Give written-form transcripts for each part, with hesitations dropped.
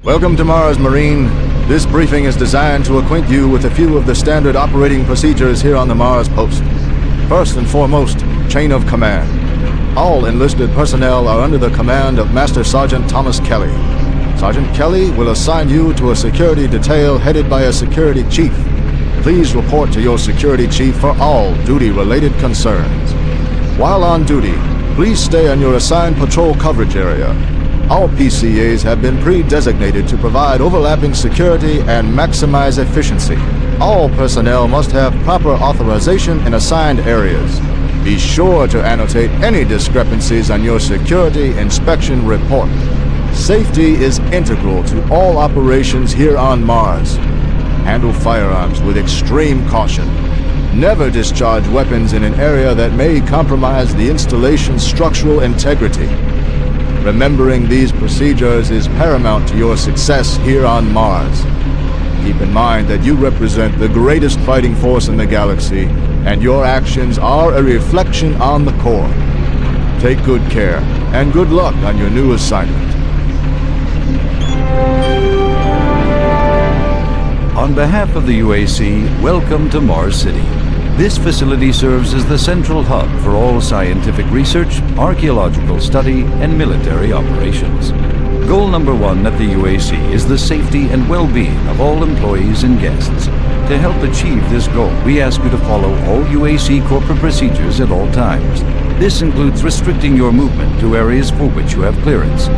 Welcome to Mars, Marine. This briefing is designed to acquaint you with a few of the standard operating procedures here on the Mars post. First and foremost, chain of command. All enlisted personnel are under the command of Master Sergeant Thomas Kelly. Sergeant Kelly will assign you to a security detail headed by a security chief. Please report to your security chief for all duty-related concerns. While on duty, please stay on your assigned patrol coverage area. All PCAs have been pre-designated to provide overlapping security and maximize efficiency. All personnel must have proper authorization in assigned areas. Be sure to annotate any discrepancies on your security inspection report. Safety is integral to all operations here on Mars. Handle firearms with extreme caution. Never discharge weapons in an area that may compromise the installation's structural integrity. Remembering these procedures is paramount to your success here on Mars. Keep in mind that you represent the greatest fighting force in the galaxy, and your actions are a reflection on the Corps. Take good care, and good luck on your new assignment. On behalf of the UAC, welcome to Mars City. This facility serves as the central hub for all scientific research, archaeological study, and military operations. Goal number one at the UAC is the safety and well-being of all employees and guests. To help achieve this goal, we ask you to follow all UAC corporate procedures at all times. This includes restricting your movement to areas for which you have clearance.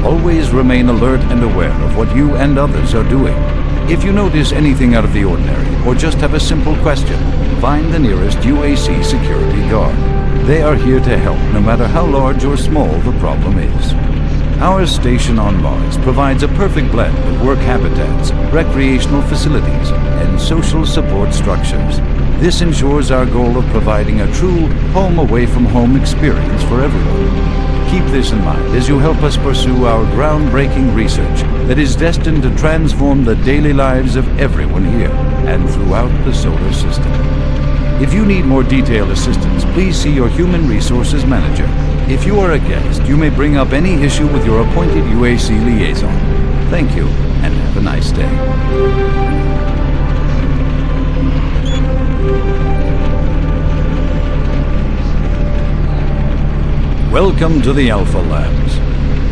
Always remain alert and aware of what you and others are doing. If you notice anything out of the ordinary, or just have a simple question, find the nearest UAC security guard. They are here to help no matter how large or small the problem is. Our station on Mars provides a perfect blend of work habitats, recreational facilities, and social support structures. This ensures our goal of providing a true home-away-from-home experience for everyone. Keep this in mind as you help us pursue our groundbreaking research that is destined to transform the daily lives of everyone here and throughout the solar system. If you need more detailed assistance, please see your Human Resources Manager. If you are a guest, you may bring up any issue with your appointed UAC liaison. Thank you, and have a nice day. Welcome to the Alpha Labs.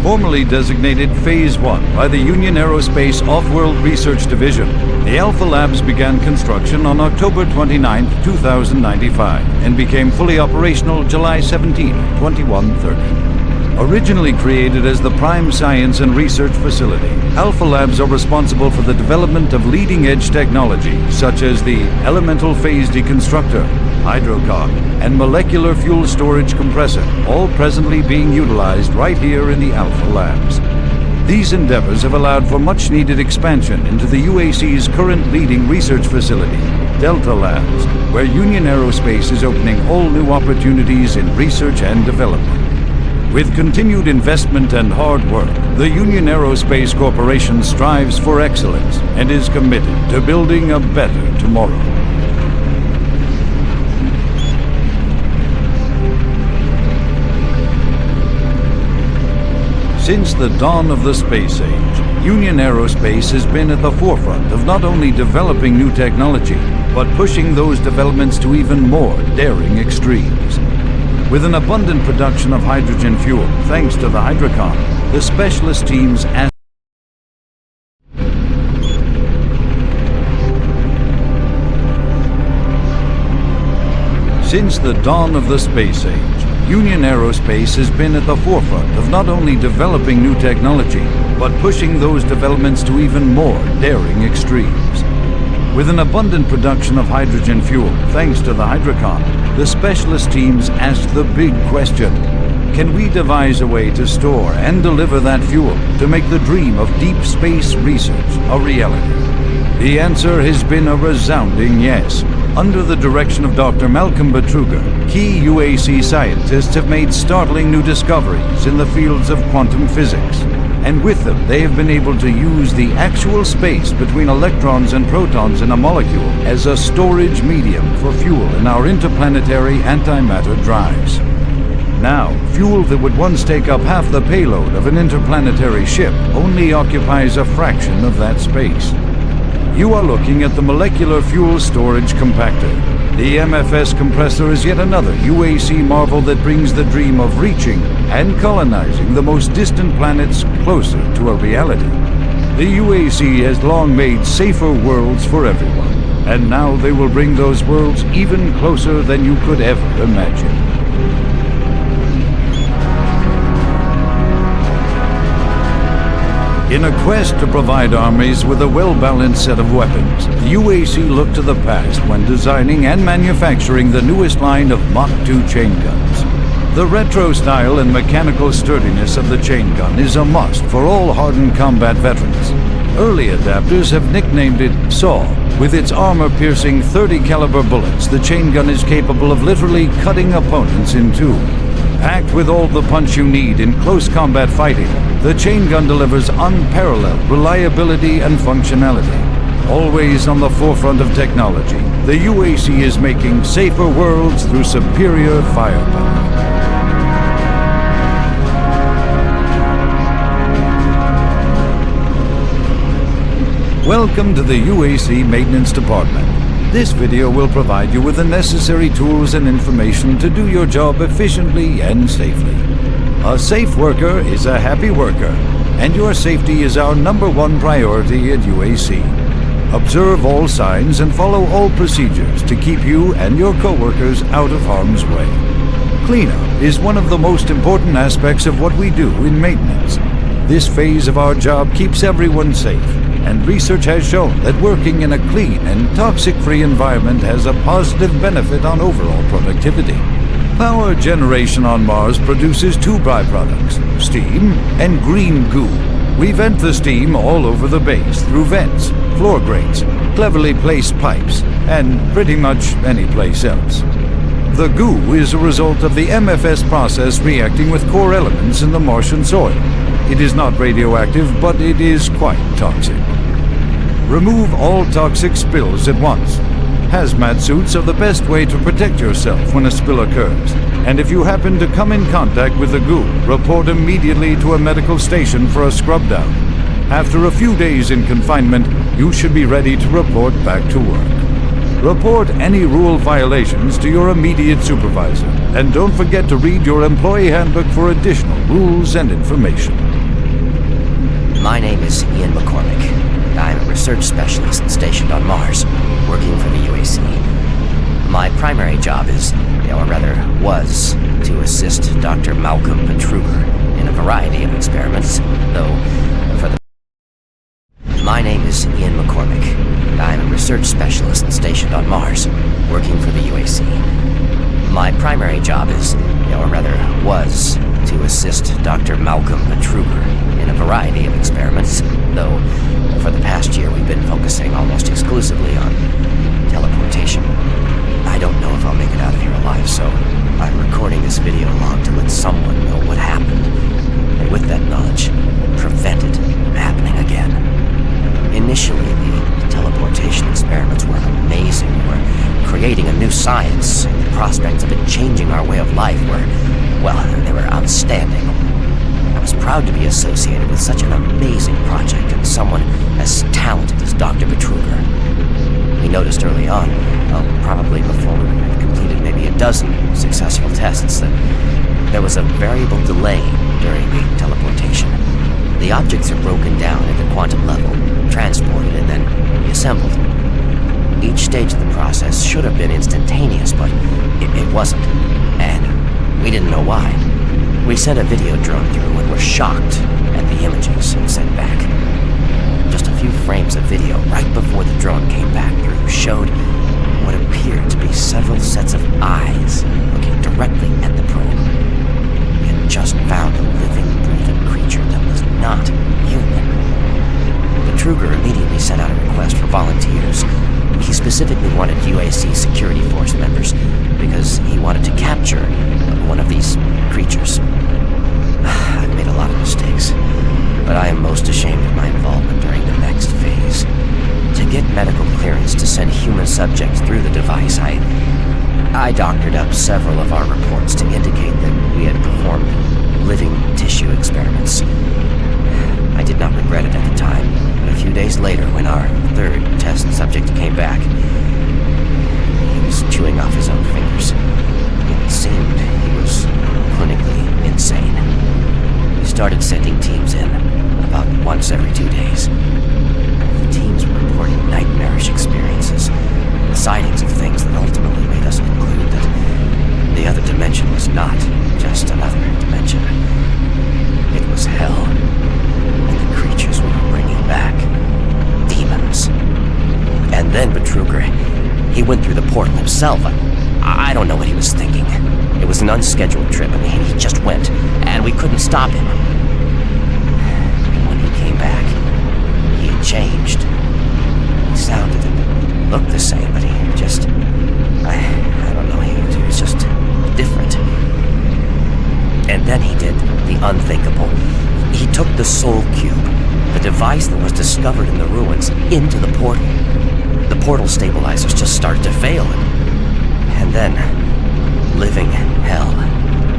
Formerly designated Phase 1 by the Union Aerospace Off-World Research Division, the Alpha Labs began construction on October 29, 2095 and became fully operational July 17, 2130. Originally created as the prime science and research facility, Alpha Labs are responsible for the development of leading-edge technology such as the elemental phase deconstructor, hydrocon, and molecular fuel storage compressor, all presently being utilized right here in the Alpha Labs. These endeavors have allowed for much-needed expansion into the UAC's current leading research facility, Delta Labs, where Union Aerospace is opening all new opportunities in research and development. With continued investment and hard work, the Union Aerospace Corporation strives for excellence and is committed to building a better tomorrow. Since the dawn of the space age, Union Aerospace has been at the forefront of not only developing new technology, but pushing those developments to even more daring extremes. With an abundant production of hydrogen fuel, thanks to the Hydrocon, the specialist teams asked Since the dawn of the space age, Union Aerospace has been at the forefront of not only developing new technology, but pushing those developments to even more daring extremes. With an abundant production of hydrogen fuel, thanks to the Hydrocon, the specialist teams asked the big question: can we devise a way to store and deliver that fuel to make the dream of deep space research a reality? The answer has been a resounding yes. Under the direction of Dr. Malcolm Betruger, key UAC scientists have made startling new discoveries in the fields of quantum physics. And with them, they have been able to use the actual space between electrons and protons in a molecule as a storage medium for fuel in our interplanetary antimatter drives. Now, fuel that would once take up half the payload of an interplanetary ship only occupies a fraction of that space. You are looking at the Molecular Fuel Storage Compactor. The MFS compressor is yet another UAC marvel that brings the dream of reaching and colonizing the most distant planets closer to a reality. The UAC has long made safer worlds for everyone, and now they will bring those worlds even closer than you could ever imagine. In a quest to provide armies with a well-balanced set of weapons, the UAC looked to the past when designing and manufacturing the newest line of Mach 2 chain guns. The retro style and mechanical sturdiness of the chain gun is a must for all hardened combat veterans. Early adapters have nicknamed it SAW. With its armor-piercing 30 caliber bullets, the chain gun is capable of literally cutting opponents in two. Packed with all the punch you need in close combat fighting, the chain gun delivers unparalleled reliability and functionality. Always on the forefront of technology, the UAC is making safer worlds through superior firepower. Welcome to the UAC Maintenance Department. This video will provide you with the necessary tools and information to do your job efficiently and safely. A safe worker is a happy worker, and your safety is our #1 priority at UAC. Observe all signs and follow all procedures to keep you and your coworkers out of harm's way. Cleanup is one of the most important aspects of what we do in maintenance. This phase of our job keeps everyone safe, and research has shown that working in a clean and toxic-free environment has a positive benefit on overall productivity. Power generation on Mars produces two byproducts, steam and green goo. We vent the steam all over the base through vents, floor grates, cleverly placed pipes, and pretty much any place else. The goo is a result of the MFS process reacting with core elements in the Martian soil. It is not radioactive, but it is quite toxic. Remove all toxic spills at once. Hazmat suits are the best way to protect yourself when a spill occurs, and if you happen to come in contact with the goo, report immediately to a medical station for a scrub down. After a few days in confinement, you should be ready to report back to work. Report any rule violations to your immediate supervisor, and don't forget to read your employee handbook for additional rules and information. My name is Ian McCormick. I'm a research specialist stationed on Mars, working for the UAC. My primary job is, or rather was, to assist Dr. Malcolm Petruger in a variety of experiments, though for the... My name is Ian McCormick. I'm a research specialist stationed on Mars, working for the UAC. My primary job is, or rather was, to assist Dr. Malcolm Petruger in a variety of experiments, though for the past year we've been focusing almost exclusively on teleportation. I don't know if I'll make it out of here alive, so I'm recording this video log to let someone know what happened, and with that knowledge, prevent it from happening again. Initially, the teleportation experiments were amazing. We were creating a new science, and the prospects of it changing our way of life were, well, they were outstanding. I was proud to be associated with such an amazing project and someone as talented as Dr. Petruger. We noticed early on, probably before we had completed maybe a dozen successful tests, that there was a variable delay during the teleportation. The objects are broken down at the quantum level, transported, and then reassembled. Each stage of the process should have been instantaneous, but it wasn't, and we didn't know why. We sent a video drone through and were shocked at the images it sent back. Just a few frames of video right before the drone came back through showed what appeared to be several sets of eyes looking directly at the probe. We had just found a living, breathing creature that was not human. Petruger immediately sent out a request for volunteers. He specifically wanted UAC security force members because he wanted to capture one of these creatures. I've made a lot of mistakes, but I am most ashamed of my involvement during the next phase. To get medical clearance to send human subjects through the device, I I doctored up several of our reports to indicate that we had performed living tissue experiments. I did not regret it at the time, but a few days later, when our third test subject came back, he was chewing off his own fingers. It seemed he was clinically insane. We started sending teams in, about once every 2 days. The teams were reporting nightmarish experiences, sightings of things that ultimately made us conclude that the other dimension was not just another dimension. It was hell, and the creatures we were bringing back, demons. And then Betruger, he went through the portal himself. I don't know what he was thinking. It was an unscheduled trip. I mean, he just went, and we couldn't stop him. And when he came back, he had changed. He sounded and looked the same, but he just... I don't know, he was just different. And then he did the unthinkable. He took the Soul Cube, the device that was discovered in the ruins, into the portal. The portal stabilizers just started to fail, and then living hell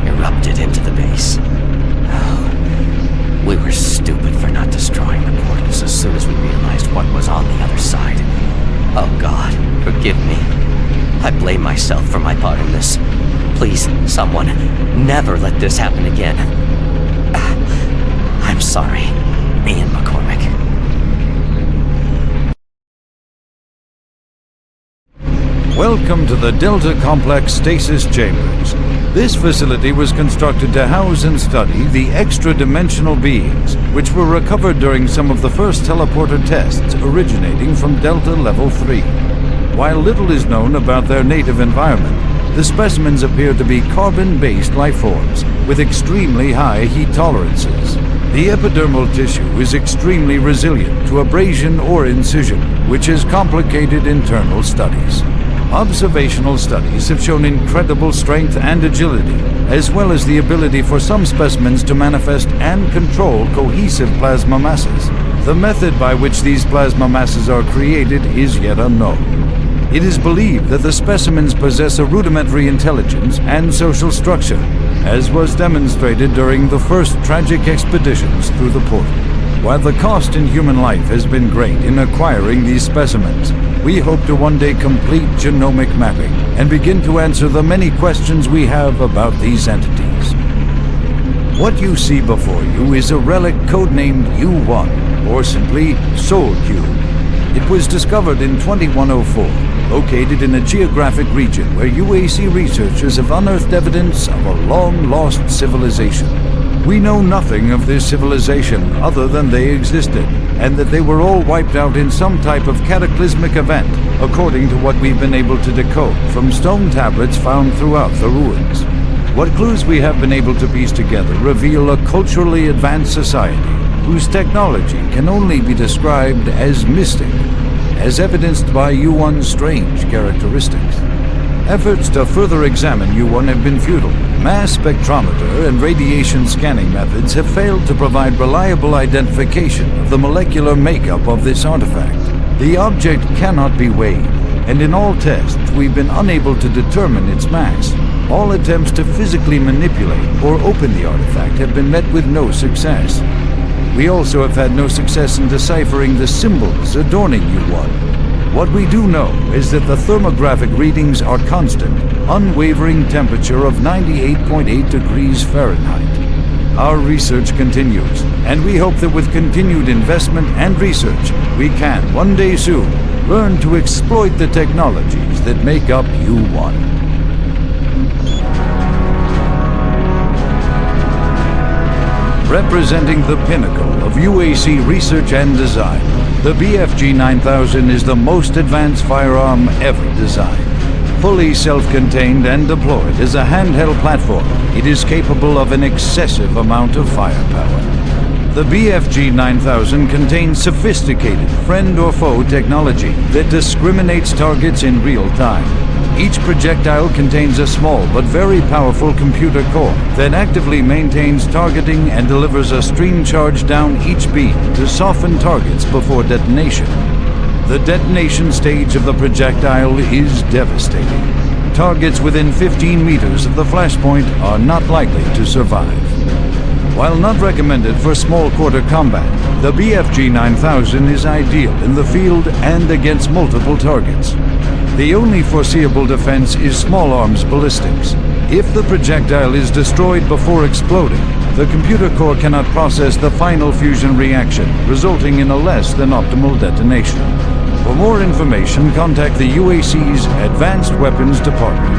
erupted into the base. Oh, we were stupid for not destroying the portals as soon as we realized what was on the other side. Oh God, forgive me. I blame myself for my part in this. Please, someone, never let this happen again. I'm sorry, Ian McCormick. Welcome to the Delta Complex Stasis Chambers. This facility was constructed to house and study the extra-dimensional beings, which were recovered during some of the first teleporter tests originating from Delta Level 3. While little is known about their native environment, the specimens appear to be carbon-based lifeforms with extremely high heat tolerances. The epidermal tissue is extremely resilient to abrasion or incision, which has complicated internal studies. Observational studies have shown incredible strength and agility, as well as the ability for some specimens to manifest and control cohesive plasma masses. The method by which these plasma masses are created is yet unknown. It is believed that the specimens possess a rudimentary intelligence and social structure, as was demonstrated during the first tragic expeditions through the portal. While the cost in human life has been great in acquiring these specimens, we hope to one day complete genomic mapping and begin to answer the many questions we have about these entities. What you see before you is a relic codenamed U1, or simply Soul Cube. It was discovered in 2104, located in a geographic region where UAC researchers have unearthed evidence of a long-lost civilization. We know nothing of this civilization other than they existed, and that they were all wiped out in some type of cataclysmic event, according to what we've been able to decode from stone tablets found throughout the ruins. What clues we have been able to piece together reveal a culturally advanced society, whose technology can only be described as mystic, as evidenced by U1's strange characteristics. Efforts to further examine U1 have been futile. Mass spectrometer and radiation scanning methods have failed to provide reliable identification of the molecular makeup of this artifact. The object cannot be weighed, and in all tests we've been unable to determine its mass. All attempts to physically manipulate or open the artifact have been met with no success. We also have had no success in deciphering the symbols adorning U1. What we do know is that the thermographic readings are constant, unwavering temperature of 98.8 degrees Fahrenheit. Our research continues, and we hope that with continued investment and research, we can, one day soon, learn to exploit the technologies that make up U1. Representing the pinnacle of UAC research and design, the BFG 9000 is the most advanced firearm ever designed. Fully self-contained and deployed as a handheld platform, it is capable of an excessive amount of firepower. The BFG 9000 contains sophisticated friend or foe technology that discriminates targets in real time. Each projectile contains a small but very powerful computer core that actively maintains targeting and delivers a stream charge down each beam to soften targets before detonation. The detonation stage of the projectile is devastating. targets within 15 meters of the flashpoint are not likely to survive. While not recommended for small quarter combat, the BFG 9000 is ideal in the field and against multiple targets. The only foreseeable defense is small arms ballistics. If the projectile is destroyed before exploding, the computer core cannot process the final fusion reaction, resulting in a less than optimal detonation. For more information, contact the UAC's Advanced Weapons Department.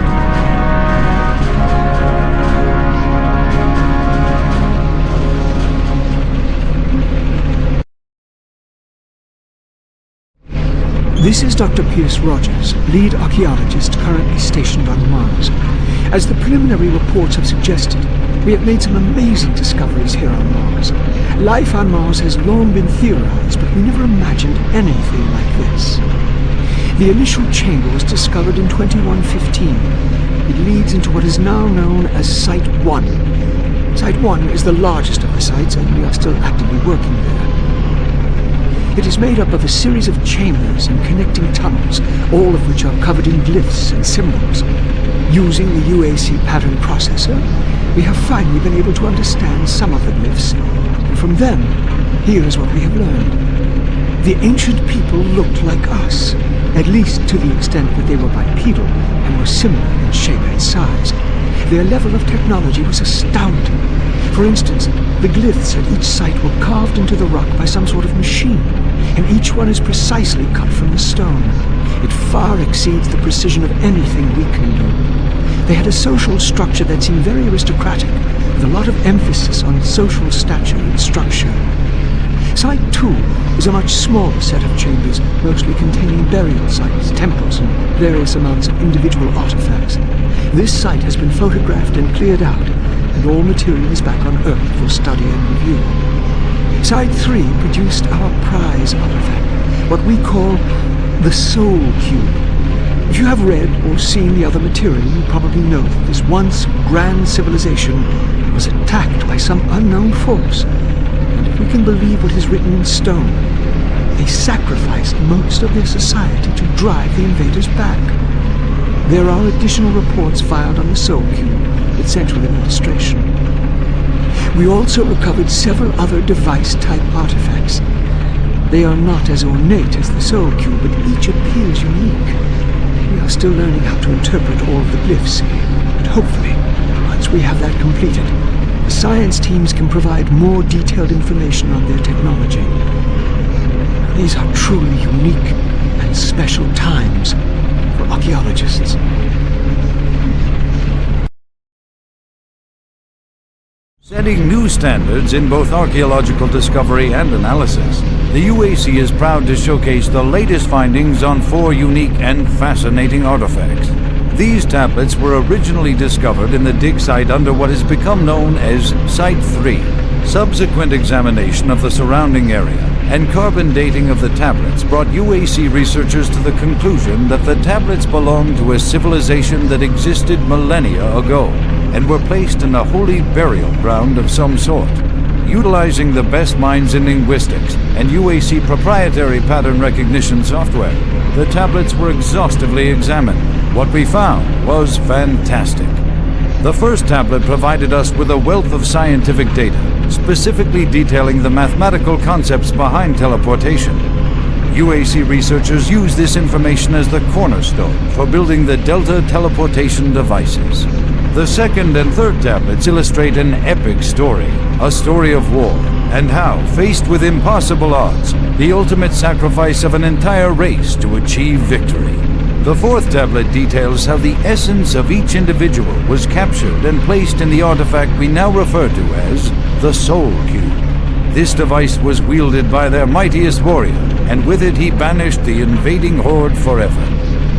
This is Dr. Pierce Rogers, lead archaeologist currently stationed on Mars. As the preliminary reports have suggested, we have made some amazing discoveries here on Mars. Life on Mars has long been theorized, but we never imagined anything like this. The initial chamber was discovered in 2115. It leads into what is now known as Site 1. Site 1 is the largest of the sites, and we are still actively working there. It is made up of a series of chambers and connecting tunnels, all of which are covered in glyphs and symbols. Using the UAC pattern processor, we have finally been able to understand some of the glyphs, and from them, here is what we have learned. The ancient people looked like us, at least to the extent that they were bipedal and were similar in shape and size. Their level of technology was astounding. For instance, the glyphs at each site were carved into the rock by some sort of machine, and each one is precisely cut from the stone. It far exceeds the precision of anything we can do. They had a social structure that seemed very aristocratic, with a lot of emphasis on social stature and structure. Site 2 is a much smaller set of chambers, mostly containing burial sites, temples, and various amounts of individual artifacts. This site has been photographed and cleared out, and all material is back on Earth for study and review. Site 3 produced our prize artifact, what we call the Soul Cube. If you have read or seen the other material, you probably know that this once grand civilization was attacked by some unknown force. And if we can believe what is written in stone, they sacrificed most of their society to drive the invaders back. There are additional reports filed on the Soul Cube with Central Administration. We also recovered several other device-type artifacts. They are not as ornate as the Soul Cube, but each appears unique. We are still learning how to interpret all of the glyphs, but hopefully, once we have that completed, the science teams can provide more detailed information on their technology. These are truly unique and special times for archaeologists. Setting new standards in both archaeological discovery and analysis, the UAC is proud to showcase the latest findings on 4 unique and fascinating artifacts. These tablets were originally discovered in the dig site under what has become known as Site 3. Subsequent examination of the surrounding area and carbon dating of the tablets brought UAC researchers to the conclusion that the tablets belonged to a civilization that existed millennia ago and were placed in a holy burial ground of some sort. Utilizing the best minds in linguistics and UAC proprietary pattern recognition software, the tablets were exhaustively examined. What we found was fantastic. The first tablet provided us with a wealth of scientific data, specifically detailing the mathematical concepts behind teleportation. UAC researchers use this information as the cornerstone for building the Delta teleportation devices. The second and third tablets illustrate an epic story, a story of war, and how, faced with impossible odds, the ultimate sacrifice of an entire race to achieve victory. The fourth tablet details how the essence of each individual was captured and placed in the artifact we now refer to as the Soul Cube. This device was wielded by their mightiest warrior, and with it he banished the invading horde forever.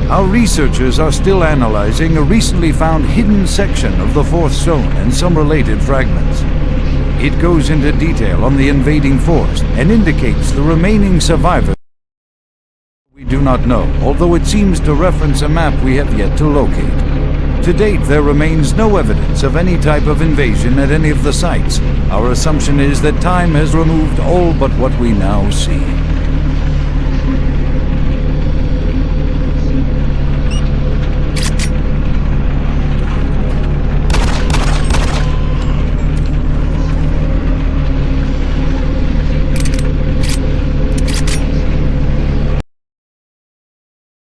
Our researchers are still analyzing a recently found hidden section of the fourth stone and some related fragments. It goes into detail on the invading force and indicates the remaining survivors we do not know, although it seems to reference a map we have yet to locate. To date, there remains no evidence of any type of invasion at any of the sites. Our assumption is that time has removed all but what we now see.